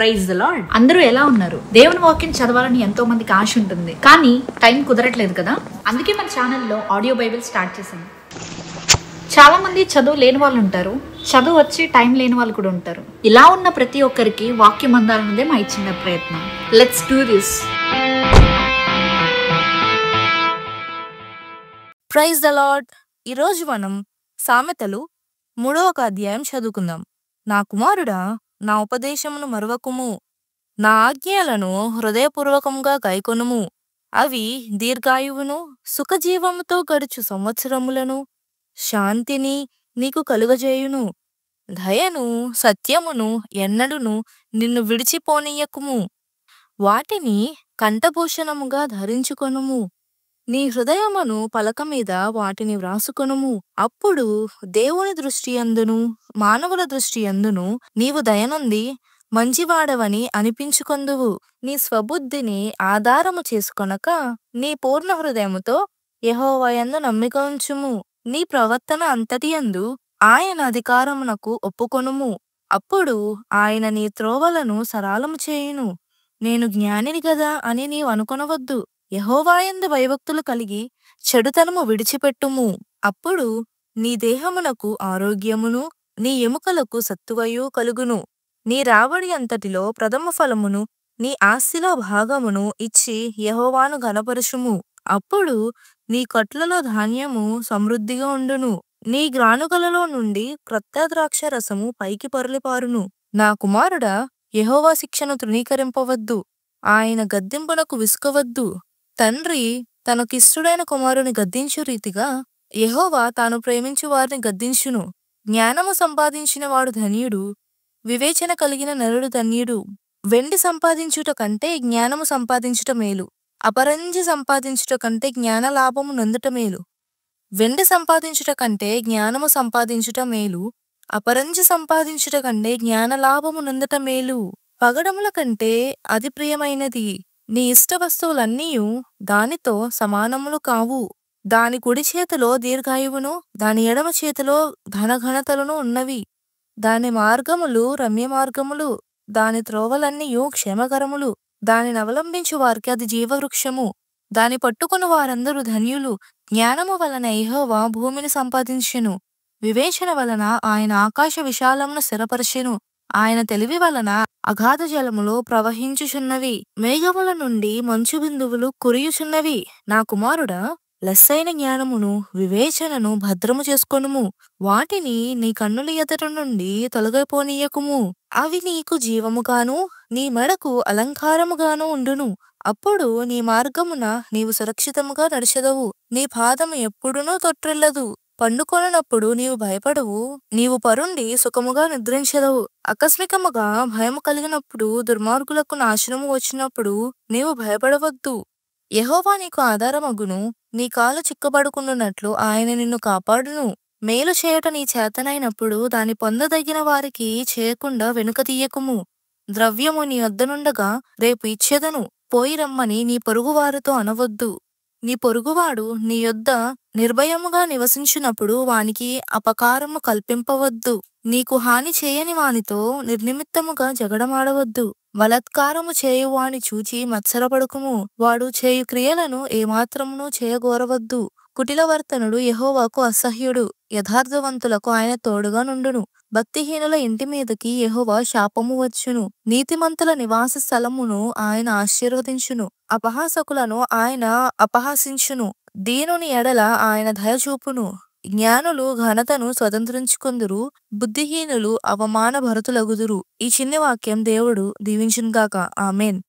Praise the lord. అందరూ ఎలా ఉన్నారు? దేవుని వాక్యం చదవాలని ఎంతో మందికి ఆశ ఉంటుంది, కానీ టైం కుదరట్లేదు కదా. అందుకే మన ఛానల్లో ఆడియో బైబిల్ స్టార్ట్ చేశాను. చాలా మంది చదువు లేని వాళ్ళు ఉంటారు, చదువు వచ్చి టైం లేని వాళ్ళు కూడా ఉంటారు. ఇలా ఉన్న ప్రతి ఒక్కరికి వాక్యం అందాలన్నదే మా చిన్న ప్రయత్నం. Let's do this. Praise the Lord. ఈరోజు మనం సామెతలు 3వ అధ్యాయం చదువుకుందాం. నా కుమారుడా, నా ఉపదేశమును మరువకుము, నా ఆజ్ఞలను హృదయపూర్వకంగా గైకొనుము. అవి దీర్ఘాయువును సుఖజీవముతో గడుచు సంవత్సరములను శాంతిని నీకు కలుగజేయును. దయను సత్యమును ఎన్నడును నిన్ను విడిచిపోనీయకుము. వాటిని కంఠభూషణముగా ధరించుకొనుము. నీ హృదయమును పలక మీద వాటిని వ్రాసుకొనుము. అప్పుడు దేవుని దృష్టి అందును మానవుల దృష్టి అందును నీవు దయనుంది మంచివాడవని అనిపించుకొందువు. నీ స్వబుద్ధిని ఆధారము చేసుకొనక నీ పూర్ణ హృదయముతో యెహోవా యందు నమ్మిక ఉంచుము. నీ ప్రవర్తన అంతటి యందు ఆయన అధికారమునకు ఒప్పుకొనుము. అప్పుడు ఆయన నీ త్రోవలను సరళము చేయును. నేను జ్ఞానిని గదా అని నీవు అనుకొనవద్దు. యెహోవా యందు భయభక్తులు కలిగి చెడుతనము విడిచిపెట్టుము. అప్పుడు నీ దేహమునకు ఆరోగ్యమును నీ ఎముకలకు సత్తువయు కలుగును. నీ రాబడి అంతటిలో ప్రథమ ఫలమును నీ ఆస్తిలో భాగమును ఇచ్చి యెహోవాను ఘనపరచుము. అప్పుడు నీ కొట్లలో ధాన్యము సమృద్ధిగా ఉండును. నీ గ్రానుగలలో నుండి క్రొత్త ద్రాక్ష రసము పైకి పొరలిపారును. నా కుమారుడా, యెహోవా శిక్షను తృణీకరింపవద్దు, ఆయన గద్దింపునకు విసుకవద్దు. తండ్రి తనకిష్టుడైన కుమారుని గద్దించు రీతిగా యెహోవా తాను ప్రేమించు వారిని గద్దించును. జ్ఞానము సంపాదించిన వాడు ధన్యుడు, వివేచన కలిగిన నరుడు ధన్యుడు. వెండి సంపాదించుట కంటే జ్ఞానము సంపాదించుట మేలు, అపరంజి సంపాదించుట కంటే జ్ఞాన లాభము నొందుట మేలు. వెండి సంపాదించుట కంటే జ్ఞానము సంపాదించుట మేలు, అపరంజి సంపాదించుట కంటే జ్ఞాన లాభము నొందుట మేలు. పగడముల కంటే అది ప్రియమైనది. నీ ఇష్ట వస్తువులన్నీయు దానితో సమానములు కావు. దాని కుడి చేతిలో దీర్ఘాయువును దాని ఎడమ చేతిలో ధనఘనతలను ఉన్నవి. దాని మార్గములు రమ్య మార్గములు, దాని త్రోవలన్నీయు క్షేమకరములు. దానిని అవలంబించు వారికి అది జీవవృక్షము. దాని పట్టుకుని వారందరూ ధన్యులు. జ్ఞానము వలన యెహోవా భూమిని సంపాదించెను, వివేచన వలన ఆయన ఆకాశ విశాలమును స్థిరపరచెను. ఆయన తెలివి వలన అగాధ జలములు ప్రవహించుచున్నవి, మేఘముల నుండి మంచు బిందువులు కురియుచున్నవి. నా కుమారుడా, లెస్సైన జ్ఞానమును వివేచనను భద్రము చేసుకొనుము. వాటిని నీ కన్నుల ఎదుట నుండి తొలగిపోనీయకుము. అవి నీకు జీవముగాను నీ మెడకు అలంకారముగాను ఉండును. అప్పుడు నీ మార్గమున నీవు సురక్షితముగా నడిచెదవు. నీ పాదము ఎప్పుడునూ తొట్టిల్లదు. పండుకొనప్పుడు నీవు భయపడవు. నీవు పరుండి సుఖముగా నిద్రించెదవు. ఆకస్మికముగా భయము కలిగినప్పుడు, దుర్మార్గులకు నాశనము వచ్చినప్పుడు నీవు భయపడవద్దు. యెహోవా నీకు ఆధారమగును. నీ కాలు చిక్కబడుకున్నట్లు ఆయన నిన్ను కాపాడును. మేలు చేయట నీ చేతనైనప్పుడు దాని పొందదగిన వారికి చేయకుండా వెనుక తీయకుము. ద్రవ్యము నీ వద్దనుండగా రేపు ఇచ్చేదను పోయి రమ్మని నీ పొరుగువారితో అనవద్దు. నీ పొరుగువాడు నీ యొద్ద నిర్భయముగా నివసించినప్పుడు వానికి అపకారము కల్పింపవద్దు. నీకు హాని చేయని వానితో నిర్నిమిత్తముగా జగడమాడవద్దు. బలాత్కారము చేయువాని చూచి మత్సరపడకుము. వాడు చేయు క్రియలను ఏమాత్రమును చేయగోరవద్దు. కుటిలవర్తనుడు యెహోవాకు అసహ్యుడు, యథార్థవంతులకు ఆయన తోడుగా నుండును. భక్తిహీనుల ఇంటి మీదకి యెహోవా శాపము వచ్చును. నీతిమంతుల నివాస స్థలమును ఆయన ఆశీర్వదించును. అపహాసకులను ఆయన అపహాసించును. దీనుని ఎడల ఆయన దయ చూపును. జ్ఞానులు ఘనతను స్వతంత్రించుకొందురు, బుద్ధిహీనులు అవమాన భరతులగుదురు. ఈ చిన్ని వాక్యం దేవుడు దీవించునుగాక. ఆమేన్.